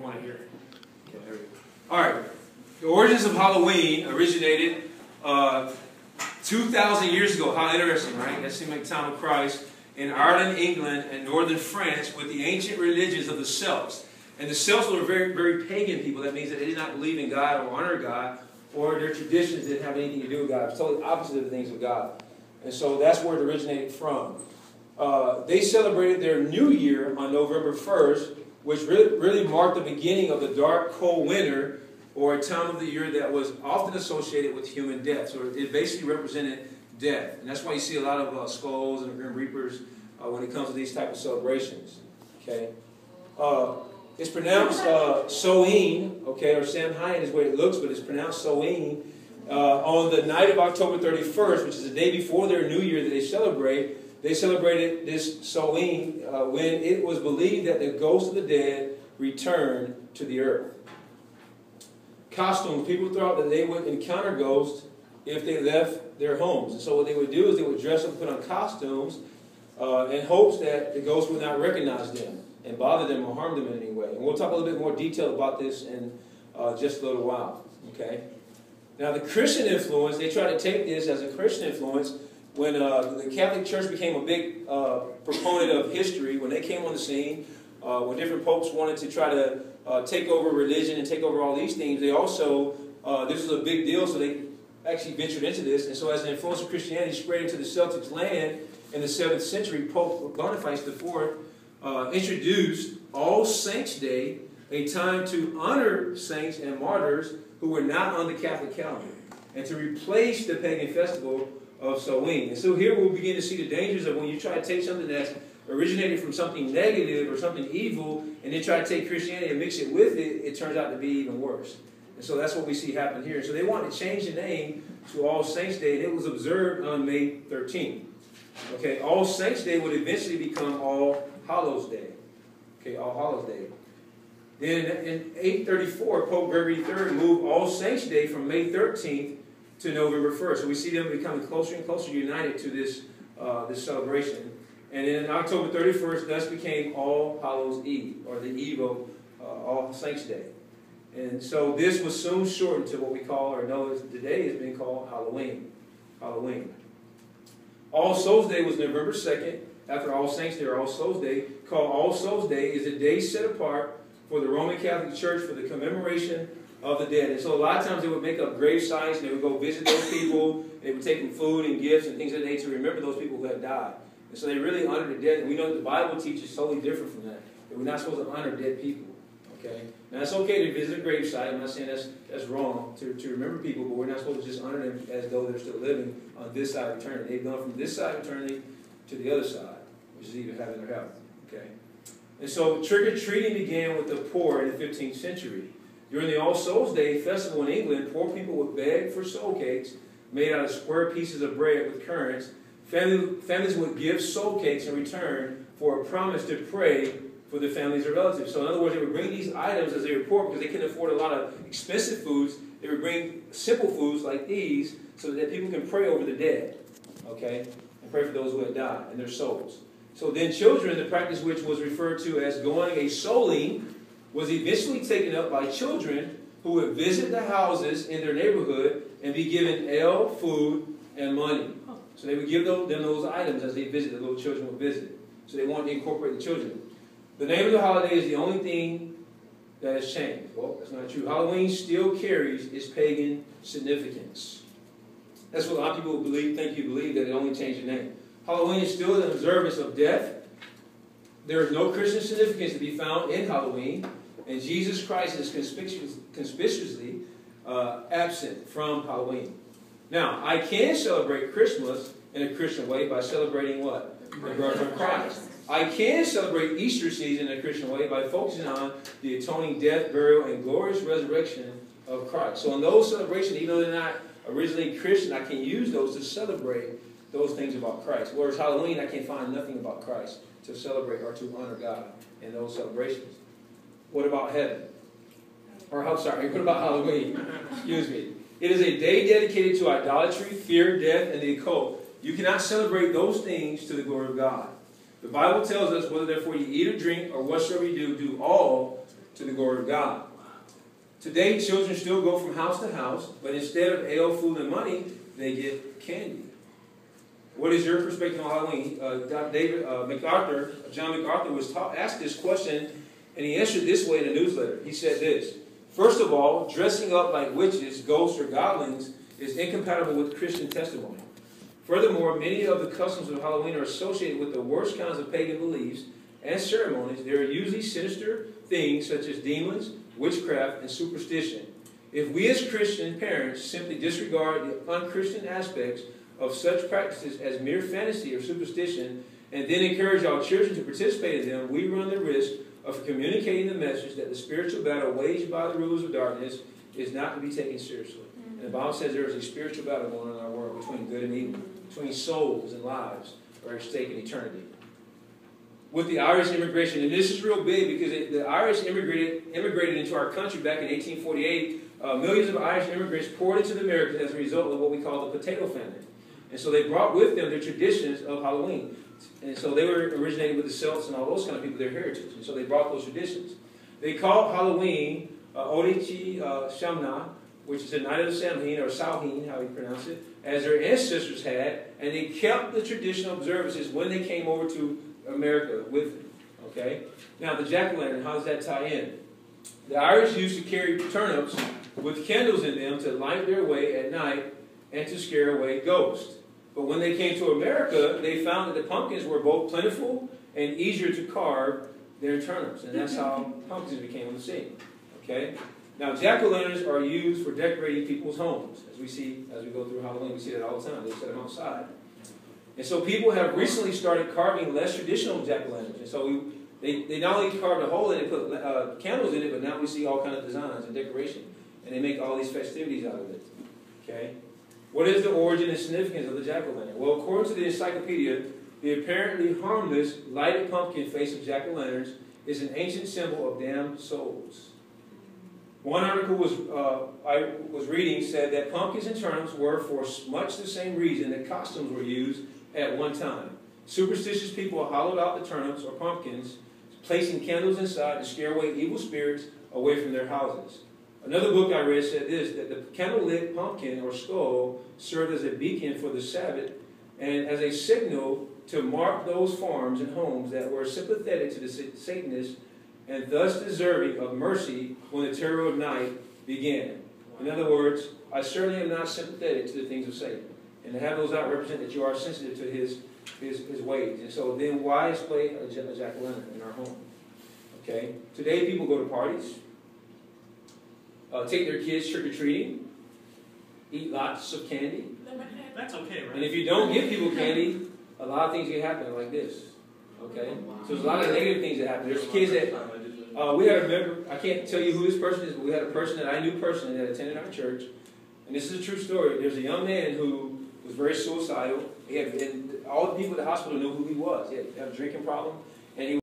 want to hear it. Okay, there we go. All right. The origins of Halloween originated 2,000 years ago. How interesting, right? That seemed like the time of Christ. In Ireland, England, and northern France with the ancient religions of the Celts. And the Celts were very, very pagan people. That means that they did not believe in God or honor God, or their traditions didn't have anything to do with God. It was totally opposite of the things of God. And so that's where it originated from. They celebrated their New Year on November 1st, which really marked the beginning of the dark, cold winter, or a time of the year that was often associated with human death. So it basically represented death. And that's why you see a lot of skulls and grim reapers when it comes to these type of celebrations. Okay, it's pronounced Samhain, okay, or Samhain is the way it looks, but it's pronounced Samhain. On the night of October 31st, which is the day before their New Year that they celebrated this Samhain when it was believed that the ghosts of the dead returned to the earth. Costumes. People thought that they would encounter ghosts if they left their homes. And so what they would do is they would dress up and put on costumes in hopes that the ghosts would not recognize them and bother them or harm them in any way. And we'll talk a little bit more detail about this in just a little while. Okay. Now the Christian influence, they try to take this as a Christian influence when the Catholic Church became a big proponent of history, when they came on the scene, when different popes wanted to try to take over religion and take over all these things. They also, this was a big deal, so they actually ventured into this. And so as the influence of Christianity spread into the Celtic land in the 7th century, Pope Boniface IV introduced All Saints' Day, a time to honor saints and martyrs who were not on the Catholic calendar, and to replace the pagan festival of Samhain. And so here we'll begin to see the dangers of when you try to take something that's originated from something negative or something evil, and then try to take Christianity and mix it with it, it turns out to be even worse. And so that's what we see happen here. So they wanted to change the name to All Saints' Day, and it was observed on May 13th. Okay, All Saints' Day would eventually become All Hallows' Day. Okay, All Hallows' Day. Then in 834, Pope Gregory III moved All Saints' Day from May 13th to November 1st. So we see them becoming closer and closer united to this, this celebration. And then on October 31st, thus became All Hallows' Eve, or the Eve of All Saints' Day. And so this was soon shortened to what we call, or know as today has been called Halloween. Halloween. All Souls' Day was November 2nd, after All Saints' Day or All Souls' Day. Called All Souls' Day is a day set apart for the Roman Catholic Church for the commemoration of the dead. And so a lot of times they would make up grave sites, and they would go visit those people. They would take them food and gifts and things of that nature to remember those people who had died. And so they really honored the dead. And we know that the Bible teaches totally different from that. That we're not supposed to honor dead people. Okay? Now it's okay to visit a grave site. I'm not saying that's wrong to remember people, but we're not supposed to just honor them as though they're still living on this side of eternity. They've gone from this side of eternity to the other side, which is even having their health. Okay? And so trick-or-treating began with the poor in the 15th century. During the All Souls' Day festival in England, poor people would beg for soul cakes made out of square pieces of bread with currants. Families would give soul cakes in return for a promise to pray for the families or relatives. So in other words, they would bring these items as they were poor because they couldn't afford a lot of expensive foods. They would bring simple foods like these so that people can pray over the dead, okay, and pray for those who had died and their souls. So then children, the practice which was referred to as going a souling, was eventually taken up by children who would visit the houses in their neighborhood and be given ale, food, and money. So they would give them those items as they visit, the little children would visit. So they wanted to incorporate the children. The name of the holiday is the only thing that has changed. Well, that's not true. Halloween still carries its pagan significance. That's what a lot of people believe, think you believe, that it only changed the name. Halloween is still an observance of death. There is no Christian significance to be found in Halloween, and Jesus Christ is conspicuously absent from Halloween. Now, I can celebrate Christmas in a Christian way by celebrating what? The birth of Christ. I can celebrate Easter season in a Christian way by focusing on the atoning death, burial, and glorious resurrection of Christ. So in those celebrations, even though they're not originally Christian, I can use those to celebrate those things about Christ. Whereas Halloween, I can find nothing about Christ to celebrate or to honor God in those celebrations. What about heaven? Or, I'm sorry, what about Halloween? Excuse me. It is a day dedicated to idolatry, fear, death, and the occult. You cannot celebrate those things to the glory of God. The Bible tells us, whether therefore you eat or drink or whatsoever you do, do all to the glory of God. Today, children still go from house to house, but instead of ale, food, and money, they get candy. What is your perspective on Halloween? John MacArthur was asked this question, and he answered this way in a newsletter. He said this: first of all, dressing up like witches, ghosts, or godlings is incompatible with Christian testimony. Furthermore, many of the customs of Halloween are associated with the worst kinds of pagan beliefs and ceremonies. They are usually sinister things such as demons, witchcraft, and superstition. If we as Christian parents simply disregard the unchristian aspects of such practices as mere fantasy or superstition, and then encourage our children to participate in them, we run the risk of communicating the message that the spiritual battle waged by the rulers of darkness is not to be taken seriously. And the Bible says there is a spiritual battle going on in our world between good and evil, between souls and lives are at stake in eternity. With the Irish immigration, and this is real big because the Irish immigrated into our country back in 1848. Millions of Irish immigrants poured into the Americas as a result of what we call the potato famine. And so they brought with them the traditions of Halloween. And so they were originated with the Celts and all those kind of people, their heritage. And so they brought those traditions. They called Halloween Odichi Shamna, which is the night of the Samhain, or Samhain, how you pronounce it, as their ancestors had. And they kept the traditional observances when they came over to America with them. Okay? Now, the jack-o'-lantern, how does that tie in? The Irish used to carry turnips with candles in them to light their way at night and to scare away ghosts. But when they came to America, they found that the pumpkins were both plentiful and easier to carve than turnips. And that's how pumpkins became on the scene. Okay? Now, jack-o'-lanterns are used for decorating people's homes. As we go through Halloween, we see that all the time. They set them outside. And so people have recently started carving less traditional jack-o'-lanterns. And so they not only carved a hole in it, put candles in it, but now we see all kinds of designs and decoration. And they make all these festivities out of it. Okay? What is the origin and significance of the jack-o'-lantern? Well, according to the encyclopedia, the apparently harmless, lighted pumpkin face of jack-o'-lanterns is an ancient symbol of damned souls. One article I was reading said that pumpkins and turnips were for much the same reason that costumes were used at one time. Superstitious people hollowed out the turnips or pumpkins, placing candles inside to scare away evil spirits away from their houses. Another book I read said this, that the candlelit pumpkin or skull served as a beacon for the Sabbath and as a signal to mark those farms and homes that were sympathetic to the Satanists and thus deserving of mercy when the terror of night began. In other words, I certainly am not sympathetic to the things of Satan. And to have those out represent that you are sensitive to his ways. And so then why display a jack-o'-lantern in our home? Okay? Today people go to parties, take their kids trick-or-treating, eat lots of candy. That's okay, right? And if you don't give people candy, a lot of things can happen like this. Okay? So there's a lot of negative things that happen. There's kids that, we had a member, I can't tell you who this person is, but we had a person that I knew personally that attended our church. And this is a true story. There's a young man who was very suicidal. And all the people at the hospital knew who he was. He had a drinking problem. And he